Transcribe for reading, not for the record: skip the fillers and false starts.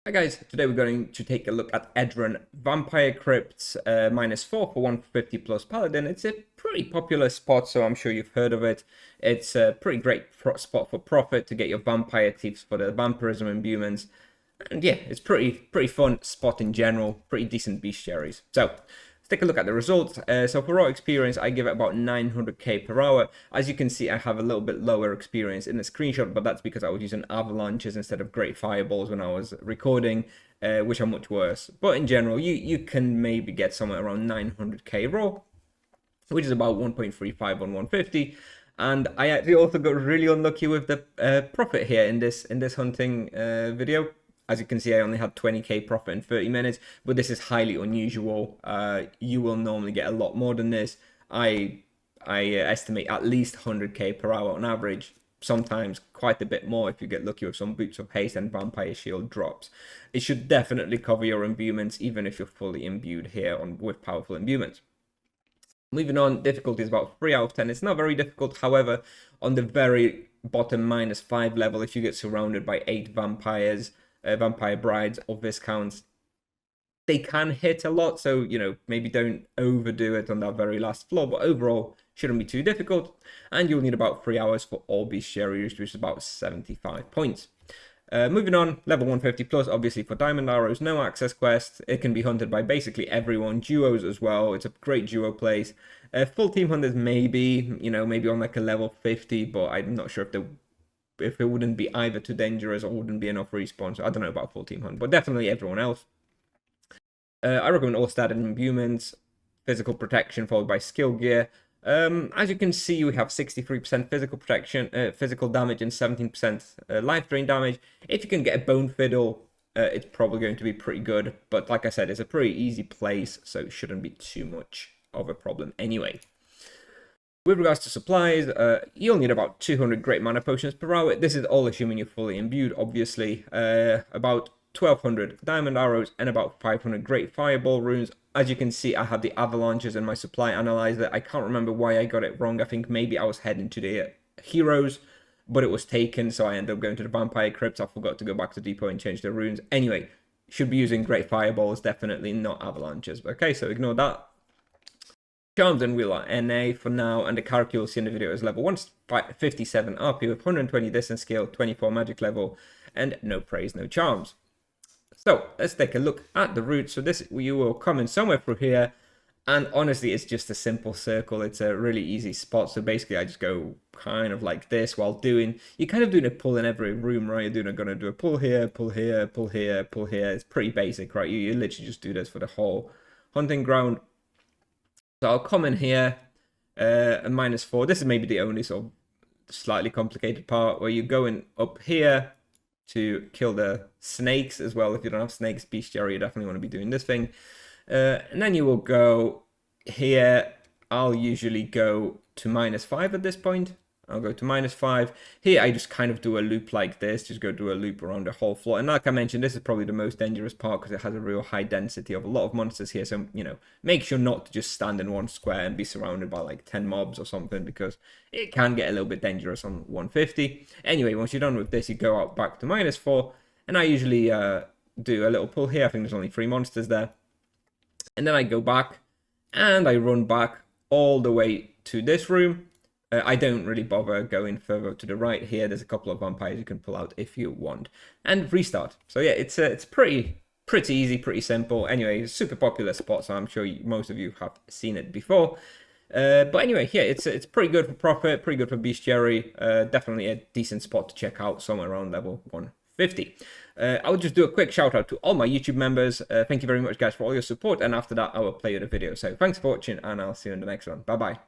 Hi guys, today we're going to take a look at Edron Vampire Crypts -4 for 150 plus Paladin. It's a pretty popular spot, so I'm sure you've heard of it. It's a pretty great spot for profit to get your vampire thieves for the vampirism imbuements. And yeah, it's pretty fun spot in general, pretty decent bestiaries. So let's take a look at the results. So for raw experience, I give it about 900k per hour. As you can see, I have a little bit lower experience in the screenshot, but that's because I was using avalanches instead of great fireballs when I was recording, which are much worse. But in general, you can maybe get somewhere around 900k raw, which is about 1.35 on 150. And I actually also got really unlucky with the profit here in this hunting video. As you can see, I only had 20k profit in 30 minutes, but this is highly unusual. You will normally get a lot more than this. I estimate at least 100k per hour on average, sometimes quite a bit more if you get lucky with some Boots of Haste and Vampire Shield drops. It should definitely cover your imbuements, even if you're fully imbued here with powerful imbuements. Moving on, difficulty is about 3 out of 10. It's not very difficult, however, on the very bottom -5 level, if you get surrounded by 8 vampires, vampire brides or viscounts, they can hit a lot, so maybe don't overdo it on that very last floor, but overall shouldn't be too difficult. And you'll need about 3 hours for all bestiaries, which is about 75 points. Moving on, level 150 plus, obviously for diamond arrows, no access quest. It can be hunted by basically everyone, duos as well. It's a great duo place. Full team hunters maybe on like a level 50, but I'm not sure if it wouldn't be either too dangerous or wouldn't be enough respawn. So I don't know about full team hunt, but definitely everyone else. I recommend all static imbuements, physical protection followed by skill gear. As you can see, we have 63% physical protection, physical damage, and 17% life drain damage. If you can get a bone fiddle, it's probably going to be pretty good. But like I said, it's a pretty easy place, so it shouldn't be too much of a problem anyway. With regards to supplies, you'll need about 200 great mana potions per hour. This is all assuming you're fully imbued, obviously. About 1200 diamond arrows and about 500 great fireball runes. As you can see, I have the avalanches in my supply analyzer. I can't remember why I got it wrong. I think maybe I was heading to the heroes, but it was taken, so I ended up going to the vampire crypts. I forgot to go back to depot and change the runes. Anyway, should be using great fireballs, definitely not avalanches. Okay, so ignore that. Charms and Wheel are NA for now, and the character you'll see in the video is level 157 RP with 120 distance skill, 24 magic level, and no praise, no charms. So let's take a look at the route. So you will come in somewhere through here, and honestly, it's just a simple circle. It's a really easy spot. So basically, I just go kind of like this while you're kind of doing a pull in every room, right? You're going to do a pull here, pull here, pull here, pull here. It's pretty basic, right? You literally just do this for the whole hunting ground. So I'll come in here, and -4. This is maybe the only sort of slightly complicated part where you're going up here to kill the snakes as well. If you don't have snakes, bestiary, you definitely want to be doing this thing. And then you will go here. I'll usually go to -5 at this point. I'll go to -5. Here, I just kind of do a loop like this. Just go do a loop around the whole floor. And like I mentioned, this is probably the most dangerous part because it has a real high density of a lot of monsters here. So, make sure not to just stand in one square and be surrounded by like 10 mobs or something because it can get a little bit dangerous on 150. Anyway, once you're done with this, you go out back to -4. And I usually do a little pull here. I think there's only 3 monsters there. And then I go back and I run back all the way to this room. I don't really bother going further to the right here. There's a couple of vampires you can pull out if you want. And restart. So yeah, it's pretty easy, pretty simple. Anyway, it's a super popular spot, so I'm sure most of you have seen it before. But anyway, yeah, it's pretty good for profit, pretty good for bestiary. Definitely a decent spot to check out, somewhere around level 150. I'll just do a quick shout out to all my YouTube members. Thank you very much, guys, for all your support. And after that, I will play you the video. So thanks for watching, and I'll see you in the next one. Bye-bye.